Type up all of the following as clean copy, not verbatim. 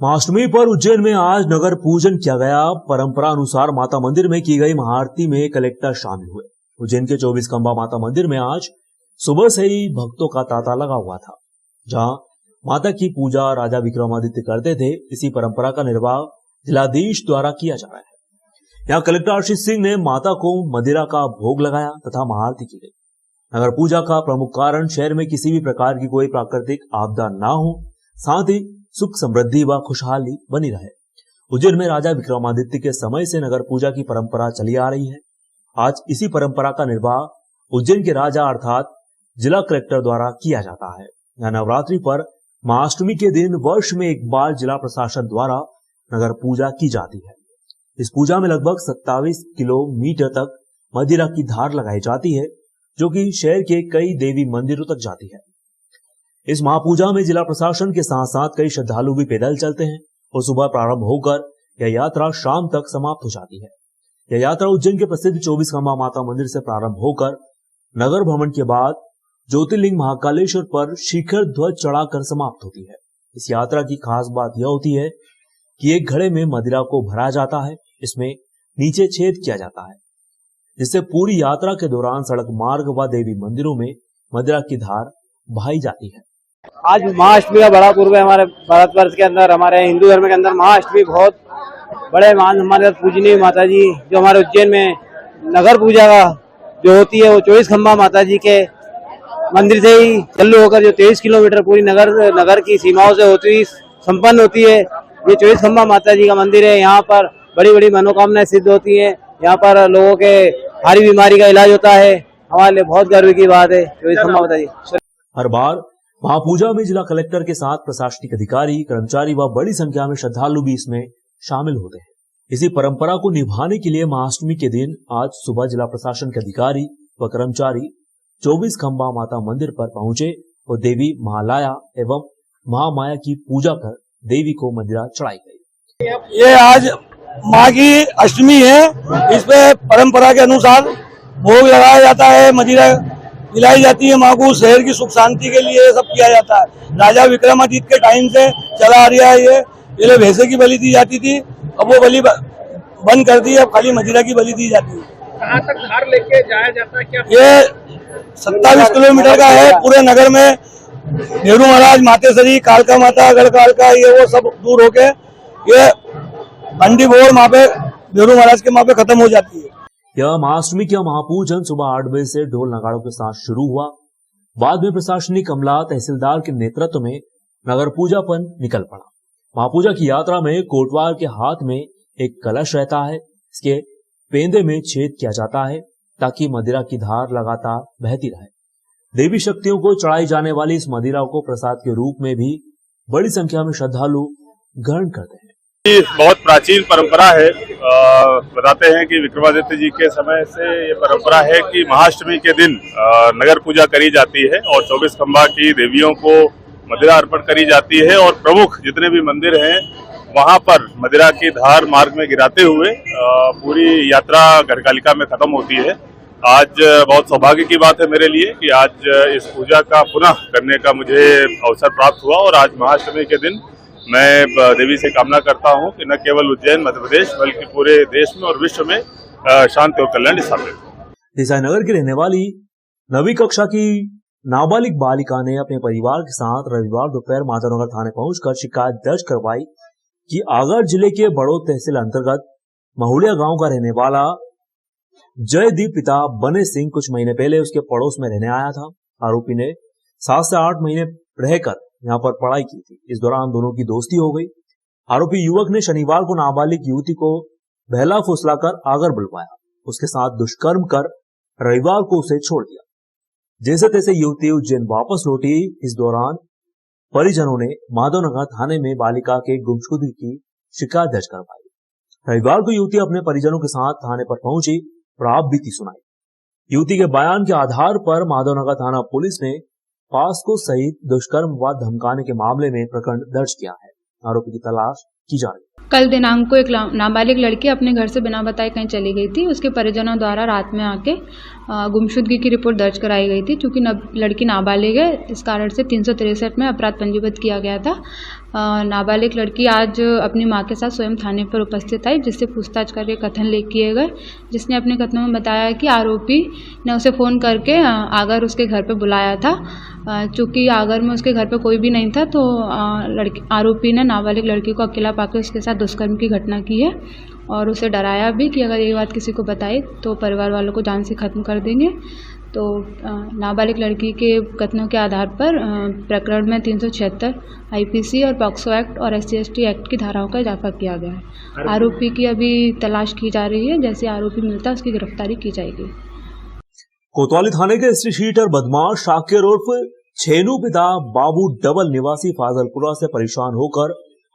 महाअष्टमी पर उज्जैन में आज नगर पूजन किया गया। परंपरा अनुसार माता मंदिर में की गई महाआरती में कलेक्टर शामिल हुए। उज्जैन के 24 खंबा माता मंदिर में आज सुबह से ही भक्तों का तांता लगा हुआ था। जहां माता की पूजा राजा विक्रमादित्य करते थे, इसी परंपरा का निर्वाह जिलाधीश द्वारा किया जा रहा है। यहाँ कलेक्टर आशीष सिंह ने माता को मदिरा का भोग लगाया तथा महाआरती की गई। नगर पूजा का प्रमुख कारण शहर में किसी भी प्रकार की कोई प्राकृतिक आपदा ना हो, साथ ही सुख समृद्धि व खुशहाली बनी रहे। उज्जैन में राजा विक्रमादित्य के समय से नगर पूजा की परंपरा चली आ रही है। आज इसी परंपरा का निर्वाह उज्जैन के राजा अर्थात जिला कलेक्टर द्वारा किया जाता है। यहाँ नवरात्रि पर महाअष्टमी के दिन वर्ष में एक बार जिला प्रशासन द्वारा नगर पूजा की जाती है। इस पूजा में लगभग 27 किलोमीटर तक मदिरा की धार लगाई जाती है, जो कि शहर के कई देवी मंदिरों तक जाती है। इस महापूजा में जिला प्रशासन के साथ साथ कई श्रद्धालु भी पैदल चलते हैं और सुबह प्रारंभ होकर यह यात्रा शाम तक समाप्त हो जाती है। यह यात्रा उज्जैन के प्रसिद्ध 24 खंबा माता मंदिर से प्रारंभ होकर नगर भ्रमण के बाद ज्योतिर्लिंग महाकालेश्वर पर शिखर ध्वज चढ़ाकर समाप्त होती है। इस यात्रा की खास बात यह होती है कि एक घड़े में मदिरा को भरा जाता है। इसमें नीचे छेद किया जाता है, जिससे पूरी यात्रा के दौरान सड़क मार्ग व देवी मंदिरों में मदिरा की धार बहाई जाती है। आज महाअष्टमी का बड़ा पर्व है हमारे भारतवर्ष के अंदर। हमारे हिंदू धर्म के अंदर महाअष्टमी बहुत बड़े मान हमारे पूजनीय माता जी, जो हमारे उज्जैन में नगर पूजा का जो होती है वो 24 खंबा माता जी के मंदिर से ही चालू होकर जो 23 किलोमीटर पूरी नगर की सीमाओं से होती हुई संपन्न होती है। ये 24 खंबा माता जी का मंदिर है। यहाँ पर बड़ी बड़ी मनोकामनाएं सिद्ध होती है। यहाँ पर लोगों के भारी बीमारी का इलाज होता है। हमारे लिए बहुत गर्व की बात है 24 खंबा माता जी। हर बार महापूजा में जिला कलेक्टर के साथ प्रशासनिक अधिकारी, कर्मचारी व बड़ी संख्या में श्रद्धालु भी इसमें शामिल होते हैं। इसी परंपरा को निभाने के लिए महाअष्टमी के दिन आज सुबह जिला प्रशासन के अधिकारी व कर्मचारी 24 खंबा माता मंदिर पर पहुंचे और देवी महालया एवं महामाया की पूजा कर देवी को मदिरा चढ़ाई गई। ये आज माँ की अष्टमी है। इस पे परंपरा के अनुसार भोग लगाया जाता है, मदिरा पिलाई जाती है माँ को। शहर की सुख शांति के लिए सब किया जाता है। राजा विक्रमादित्य के टाइम से चला आ रहा है। ये पहले भैंसे की बलि दी जाती थी, अब वो बलि बंद कर दी है, अब खाली मदिरा की बलि दी जाती है। कहाँ तक धार लेके जाया जाता है? क्या ये 27 किलोमीटर का है। पूरे नगर में नेहरू महाराज, मातेश्वरी, कालका माता, गढ़ कालका, ये वो सब दूर होके ये बंडी बोर वहाँ पे नेहरू महाराज के वहाँ पे खत्म हो जाती है। यह महाअष्टमी का महापूजन सुबह 8 बजे से ढोल नगाड़ों के साथ शुरू हुआ। बाद में प्रशासनिक अमला, तहसीलदार के नेतृत्व में नगर पूजा पर निकल पड़ा। महापूजा की यात्रा में कोटवार के हाथ में एक कलश रहता है। इसके पेंदे में छेद किया जाता है ताकि मदिरा की धार लगातार बहती रहे। देवी शक्तियों को चढ़ाई जाने वाली इस मदिरा को प्रसाद के रूप में भी बड़ी संख्या में श्रद्धालु ग्रहण करते हैं। बहुत प्राचीन परंपरा है। बताते हैं कि विक्रमादित्य जी के समय से ये परंपरा है कि महाअष्टमी के दिन नगर पूजा करी जाती है और 24 खंबा की देवियों को मदिरा अर्पण करी जाती है और प्रमुख जितने भी मंदिर हैं वहां पर मदिरा की धार मार्ग में गिराते हुए पूरी यात्रा गढ़कालिका में खत्म होती है। आज बहुत सौभाग्य की बात है मेरे लिए कि आज इस पूजा का पुनः करने का मुझे अवसर प्राप्त हुआ और आज महाअष्टमी के दिन मैं देवी से कामना करता हूं कि न केवल उज्जैन मध्य प्रदेश बल्कि पूरे देश में और विश्व में शांति और कल्याण स्थापित हो। देसाई नगर की रहने वाली 9वीं कक्षा की नाबालिग बालिका ने अपने परिवार के साथ रविवार दोपहर माधवनगर थाने पहुंचकर शिकायत दर्ज करवाई कि आगर जिले के बड़ौद तहसील अंतर्गत महुलिया गांव का रहने वाला जयदीप पिता बने सिंह कुछ महीने पहले उसके पड़ोस में रहने आया था। आरोपी ने 7 से 8 महीने रहकर यहाँ पर पढ़ाई की थी। इस दौरान दोनों की दोस्ती हो गई। आरोपी युवक ने शनिवार को नाबालिग युवती को बहला फुसलाकर आगर बुलवाया, उसके साथ दुष्कर्म कर रविवार को उसे छोड़ दिया। जैसे तैसे युवती उज्जैन वापस लौटी। इस दौरान परिजनों ने माधवनगर थाने में बालिका के गुमशुदगी की शिकायत दर्ज करवाई। रविवार को युवती अपने परिजनों के साथ थाने पर पहुंची और आप बीती सुनाई। युवती के बयान के आधार पर माधवनगर थाना पुलिस ने पास्को सहित दुष्कर्म व धमकाने के मामले में प्रकरण दर्ज किया है। आरोपी की तलाश की जा रही है। कल दिनांक को एक नाबालिग लड़की अपने घर से बिना बताए कहीं चली गई थी। उसके परिजनों द्वारा रात में आके गुमशुदगी की रिपोर्ट दर्ज कराई गई थी। चूँकि लड़की नाबालिग है, इस कारण से 363 में अपराध पंजीबद्ध किया गया था। नाबालिग लड़की आज अपनी मां के साथ स्वयं थाने पर उपस्थित आई, जिससे पूछताछ करके कथन किए गए, जिसने अपने कथनों में बताया कि आरोपी ने उसे फ़ोन करके आगर उसके घर पर बुलाया था। चूँकि आगर में उसके घर पर कोई भी नहीं था, तो आरोपी ने नाबालिग लड़की को अकेला पाकर उसके साथ दुष्कर्म की घटना की है और उसे डराया भी कि अगर ये बात किसी को बताई तो परिवार वालों को जान से ख़त्म कर देंगे। तो नाबालिग लड़की के कथनों के आधार पर प्रकरण में 376 आईपीसी और पॉक्सो एक्ट और SC/ST एक्ट की धाराओं का इजाफा किया गया है। आरोपी की अभी तलाश की जा रही है, जैसे आरोपी मिलता है उसकी गिरफ्तारी की जाएगी। कोतवाली थाने के स्ट्रीट शीटर बदमाश शाकिर उर्फ छेनू पिता बाबू डबल निवासी फाजलपुरा से परेशान होकर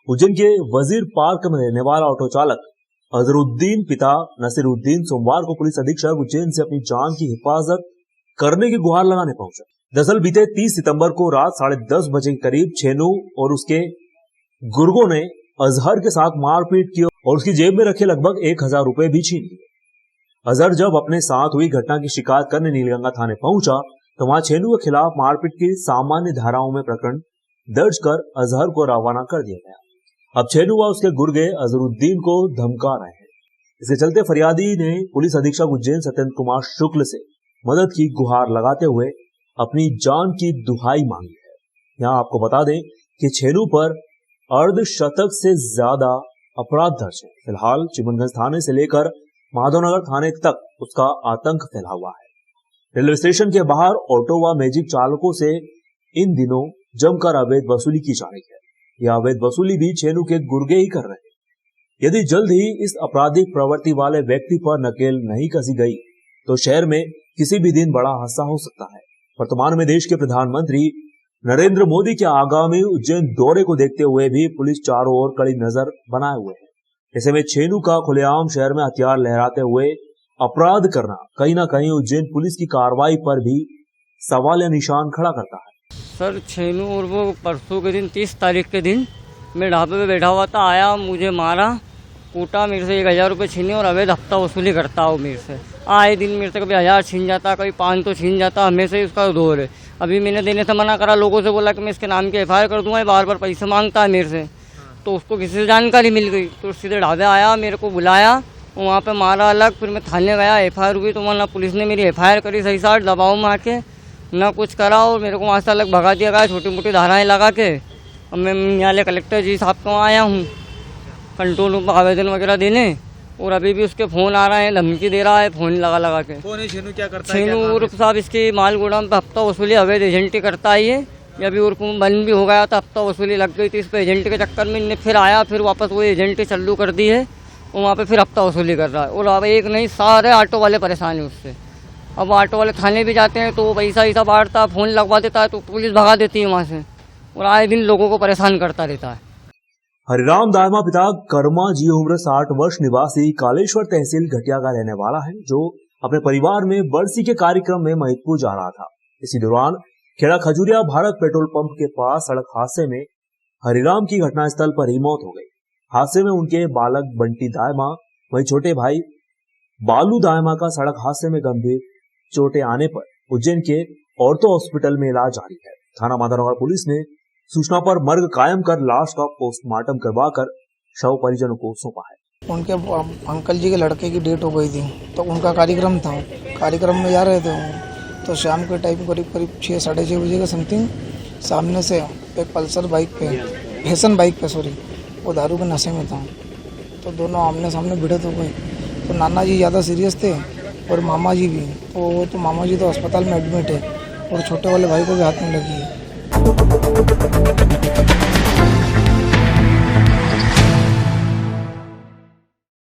उज्जैन के वजीर पार्क में रहने वाला ऑटो चालक अजरुद्दीन पिता नसीरुद्दीन सोमवार को पुलिस अधीक्षक उज्जैन से अपनी जान की हिफाजत करने की गुहार लगाने पहुंचा। दरअसल बीते 30 सितंबर को रात 10:30 बजे के करीब छेनू और उसके गुर्गों ने अजहर के साथ मारपीट की और उसकी जेब में रखे लगभग 1000 रुपए भी छीन लिए। अजहर जब अपने साथ हुई घटना की शिकायत करने नीलगंगा थाने पहुंचा तो वहां छेनू के खिलाफ मारपीट की सामान्य धाराओं में प्रकरण दर्ज कर अजहर को रवाना कर दिया गया। अब छेनू व उसके गुर्गे अजहरुद्दीन को धमका रहे हैं। इसके चलते फरियादी ने पुलिस अधीक्षक उज्जैन सत्येंद्र कुमार शुक्ल से मदद की गुहार लगाते हुए अपनी जान की दुहाई मांगी है। यहाँ आपको बता दें कि छेनू पर अर्धशतक से ज्यादा अपराध दर्ज है। फिलहाल चिमनगंज थाने से लेकर माधवनगर थाने तक उसका आतंक फैला हुआ है। रेलवे स्टेशन के बाहर ऑटो व मैजिक चालकों से इन दिनों जमकर अवैध वसूली की जा रही है। यह अवैध वसूली भी छेनू के गुर्गे ही कर रहे हैं। यदि जल्द ही इस आपराधिक प्रवृत्ति वाले व्यक्ति पर नकेल नहीं कसी गई तो शहर में किसी भी दिन बड़ा हादसा हो सकता है। वर्तमान में देश के प्रधानमंत्री नरेंद्र मोदी के आगामी उज्जैन दौरे को देखते हुए भी पुलिस चारों ओर कड़ी नजर बनाए हुए है। ऐसे में छेनू का खुलेआम शहर में हथियार लहराते हुए अपराध करना कहीं ना कहीं उज्जैन पुलिस की कार्रवाई पर भी सवाल या निशान खड़ा करता है। सर छेनू और वो परसों के दिन 30 तारीख के दिन मैं ढाबे पे बैठा हुआ था, आया मुझे मारा कूटा, मेरे से 1000 रुपये छीने और अवैध हफ्ता वसूली करता हो मेरे से। आए दिन मेरे से कभी 1000 छीन जाता, कभी 500 छीन जाता, हमेशा ही उसका दौर है। अभी मैंने देने से मना करा, लोगों से बोला कि मैं इसके नाम की FIR कर दूंगा, बार बार पैसे मांगता है मेरे से। तो उसको किसी से जानकारी मिल गई तो सीधे ढाबे आया, मेरे को बुलाया, वहाँ पे मारा अलग। फिर मैं थाने गया, FIR हुई तो वहाँ पुलिस ने मेरी FIR करी सही साठ दबाव में आके, ना कुछ करा और मेरे को वहाँ से अलग भगा दिया गया छोटी मोटी धाराएं लगा के। अब मैं न्यायालय कलेक्टर जी साहब को आया हूँ कंट्रोल रूम पर आवेदन वगैरह देने, और अभी भी उसके फ़ोन आ रहे हैं, धमकी दे रहा है फ़ोन लगा के। कौन है छेनू, क्या करता है? छेनू उर्फ साहब इसकी माल गोदाम पर हफ्ता वसूली अवैध एजेंटी करता है ये। अभी उर्फ बंद भी हो गया था, हफ्ता वसूली लग गई थी इस पर एजेंट के चक्कर में। इनने फिर आया, फिर वापस वो एजेंटी चालू कर दी है और वहाँ पे फिर हफ्ता वसूली कर रहा है। और अब एक नहीं, सारे ऑटो वाले परेशान हैं उससे। अब ऑटो वाले थाने भी जाते हैं तो वो पैसा ही सब बांटता, फ़ोन लगवा देता है तो पुलिस भगा देती है वहाँ से, और आए दिन लोगों को परेशान करता रहता है। हरिराम दामा पिता कर्मा जी उम्र 60 वर्ष निवासी कालेश्वर तहसील घटिया का रहने वाला है, जो अपने परिवार में बरसी के कार्यक्रम में महिदपुर जा रहा था। इसी दौरान खेड़ा खजूरिया भारत पेट्रोल पंप के पास सड़क हादसे में हरिराम की घटनास्थल पर ही मौत हो गई। हादसे में उनके बालक बंटी दायमा वहीं छोटे भाई बालू दायमा का सड़क हादसे में गंभीर चोटें आने पर उज्जैन के ऑर्थो हॉस्पिटल में इलाज जारी है। थाना माधवनगर पुलिस ने सूचना पर मर्ग कायम कर लाश का पोस्टमार्टम करवाकर शव परिजनों को सौंपा है। उनके अंकल जी के लड़के की डेट हो गई थी तो उनका कार्यक्रम था, कार्यक्रम में जा रहे थे तो शाम के टाइम करीब 6 साढ़े 6 बजे के समथिंग सामने से एक पल्सर बाइक पे, फैशन बाइक पे सॉरी, वो दारू के नशे में था तो दोनों आमने सामने भिड़त हो गए। तो नाना जी ज़्यादा सीरियस थे और मामा जी भी, तो मामा जी तो अस्पताल में एडमिट है और छोटे वाले भाई को भी हाथ में लगी है।